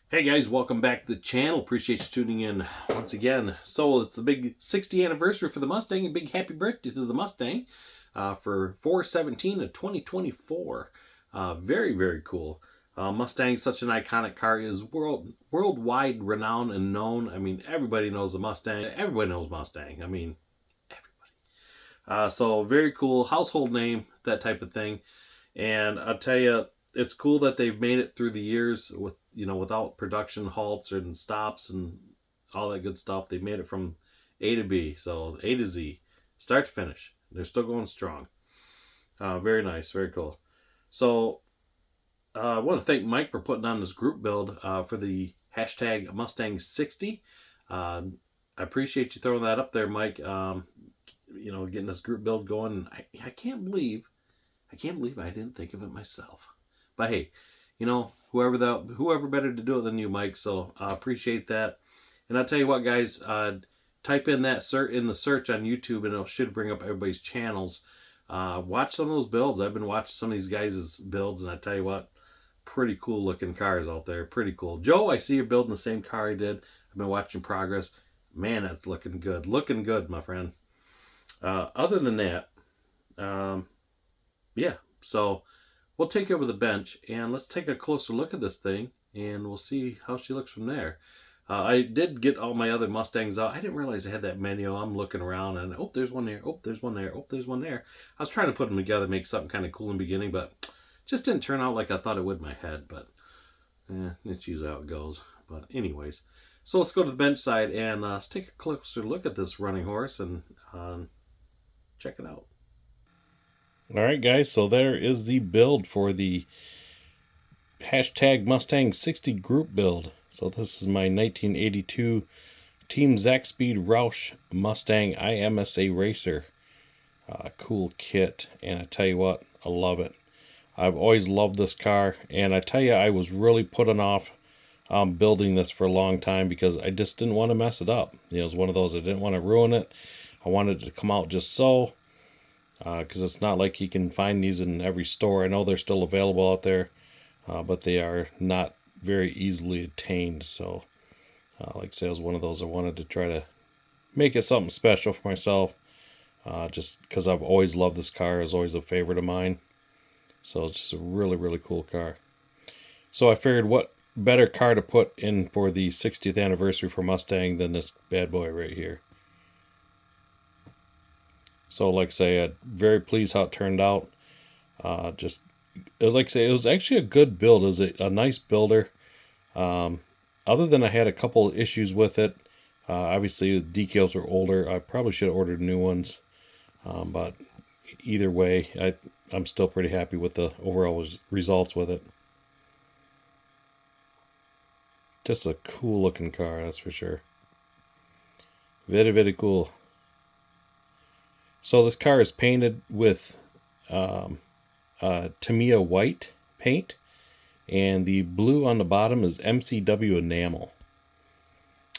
Hey guys, welcome back to the channel. Appreciate you tuning in once again. So it's the big 60th anniversary for the Mustang. A big happy birthday to the Mustang for 4/17 of 2024. Very, very cool. Mustang's such an iconic car. It is worldwide renowned and known. I mean, everybody knows the Mustang. Everybody knows Mustang. I mean, everybody. So very cool. Household name, that type of thing. And I'll tell you, it's cool that they've made it through the years with without production halts and stops and all that good stuff. They made it from A to B, so A to Z, start to finish. They're still going strong. Very nice, very cool. So I want to thank Mike for putting on this group build for the hashtag Mustang 60. I appreciate you throwing that up there, Mike. Getting this group build going. I can't believe I didn't think of it myself. But hey, whoever better to do it than you, Mike. So I appreciate that. And I'll tell you what, guys, type in that in the search on YouTube, and it should bring up everybody's channels. Watch some of those builds. I've been watching some of these guys' builds, and I tell you what, pretty cool looking cars out there. Pretty cool. Joe, I see you're building the same car I did. I've been watching progress. Man, that's looking good. Looking good, my friend. Other than that, yeah. So we'll take over the bench and let's take a closer look at this thing, and we'll see how she looks from there. I did get all my other Mustangs out. I didn't realize I had that many. I'm looking around and, oh, there's one there. Oh, there's one there. Oh, there's one there. I was trying to put them together, make something kind of cool in the beginning, but just didn't turn out like I thought it would in my head. But it's usually how it goes. But anyways, so let's go to the bench side and let's take a closer look at this running horse and check it out. All right, guys, so there is the build for the hashtag Mustang 60 group build. So this is my 1982 Team Zack Speed Roush Mustang IMSA Racer. Cool kit, and I tell you what, I love it. I've always loved this car, and I tell you, I was really putting off building this for a long time because I just didn't want to mess it up. It was one of those, I didn't want to ruin it. I wanted it to come out just so. Because it's not like you can find these in every store. I know they're still available out there, but they are not very easily attained. So, like I say, it was one of those I wanted to try to make it something special for myself, just because I've always loved this car. It's always a favorite of mine. So it's just a really, really cool car. So I figured what better car to put in for the 60th anniversary for Mustang than this bad boy right here. So, like I say, I'm very pleased how it turned out. It was actually a good build. It was a nice builder. Other than I had a couple of issues with it. Obviously, the decals were older. I probably should have ordered new ones. But either way, I'm still pretty happy with the overall results with it. Just a cool looking car, that's for sure. Very, very cool. So this car is painted with Tamiya white paint, and the blue on the bottom is MCW enamel.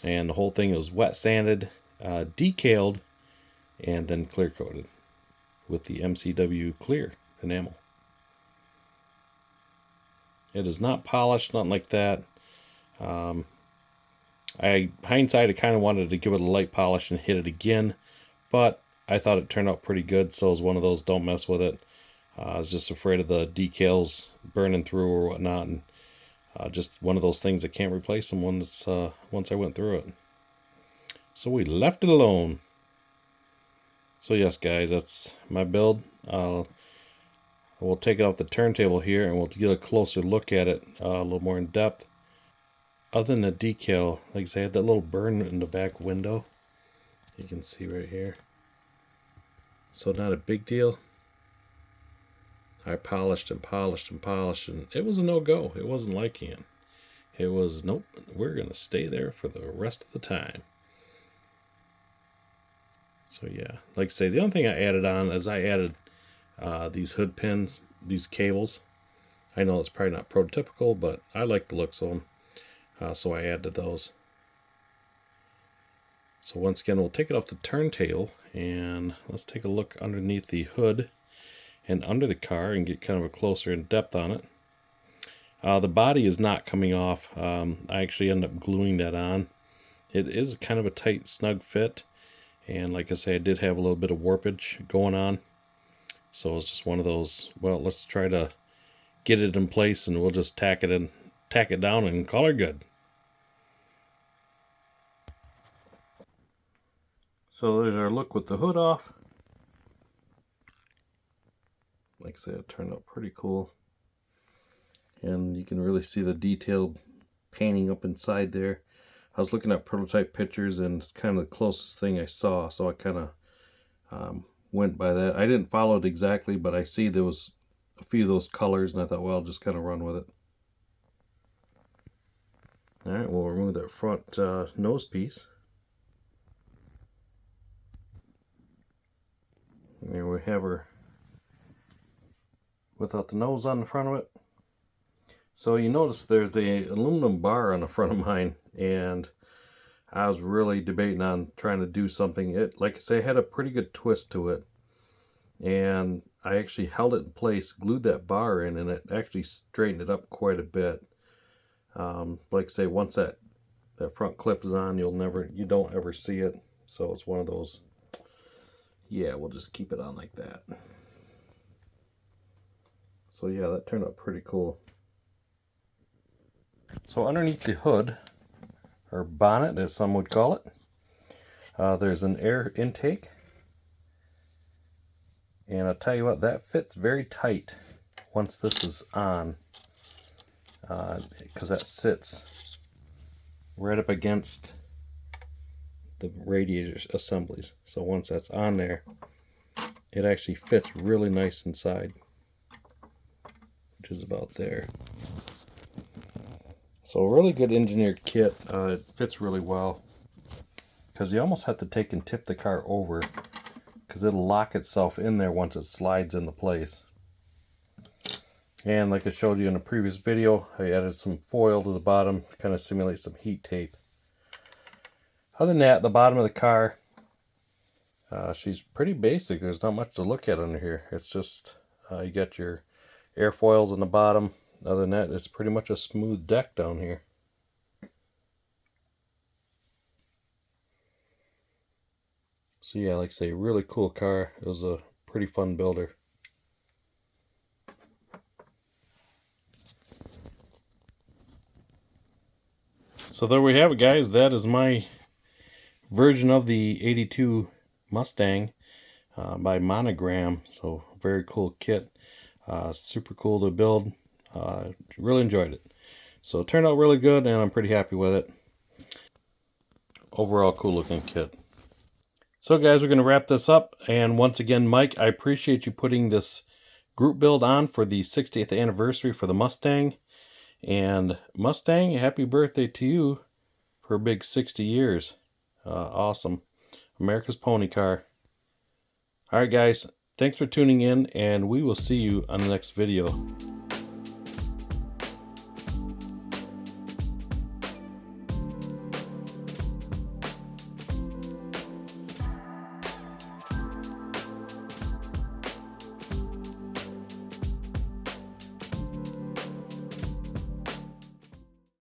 And the whole thing is wet sanded, decaled, and then clear coated with the MCW clear enamel. It is not polished, nothing like that. Hindsight, I kind of wanted to give it a light polish and hit it again, but I thought it turned out pretty good, so it was one of those, don't mess with it. I was just afraid of the decals burning through or whatnot, and just one of those things that can't replace them once I went through it. So we left it alone. So yes, guys, that's my build. We'll take it off the turntable here, and we'll get a closer look at it a little more in depth. Other than the decal, like I said, I had that little burn in the back window. You can see right here. So not a big deal. I polished and polished and polished, and it was a no-go. It wasn't liking it. It was, nope, we're going to stay there for the rest of the time. So yeah, like I say, the only thing I added on is I added these hood pins, these cables. I know it's probably not prototypical, but I like the looks of them. So I added those. So once again, we'll take it off the turntable and let's take a look underneath the hood and under the car and get kind of a closer in depth on it. The body is not coming off. I actually end up gluing that on. It is kind of a tight, snug fit. And like I say, I did have a little bit of warpage going on. So it's just one of those, well, let's try to get it in place and we'll just tack it down and call her good. So there's our look with the hood off. Like I said, it turned out pretty cool. And you can really see the detailed painting up inside there. I was looking at prototype pictures and it's kind of the closest thing I saw, so I kind of went by that. I didn't follow it exactly, but I see there was a few of those colors and I thought, well, I'll just kind of run with it. Alright, we'll remove that front nose piece. And there we have her without the nose on the front of it. So you notice there's a aluminum bar on the front of mine, and I was really debating on trying to do something. It, like I say, had a pretty good twist to it, and I actually held it in place, glued that bar in, and it actually straightened it up quite a bit. Like I say, once that front clip is on, you don't ever see it. So it's one of those, yeah, we'll just keep it on like that. So yeah, that turned out pretty cool. So underneath the hood, or bonnet as some would call it, there's an air intake. And I'll tell you what, that fits very tight once this is on, because that sits right up against the radiator assemblies. So once that's on there, it actually fits really nice inside, which is about there. So a really good engineered kit. It fits really well, because you almost have to take and tip the car over, because it'll lock itself in there once it slides into place. And like I showed you in the previous video, I added some foil to the bottom to kind of simulate some heat tape. Other than that, the bottom of the car, she's pretty basic. There's not much to look at under here. It's just you got your airfoils on the bottom. Other than that, it's pretty much a smooth deck down here. So yeah, like I say, really cool car. It was a pretty fun builder. So there we have it, guys. That is my version of the 82 Mustang by Monogram. So very cool kit. Super cool to build. Really enjoyed it. So it turned out really good, and I'm pretty happy with it. Overall, cool looking kit. So guys, we're going to wrap this up. And once again, Mike, I appreciate you putting this group build on for the 60th anniversary for the Mustang. And Mustang, happy birthday to you for a big 60 years. Awesome. America's pony car. Alright guys, thanks for tuning in, and we will see you on the next video.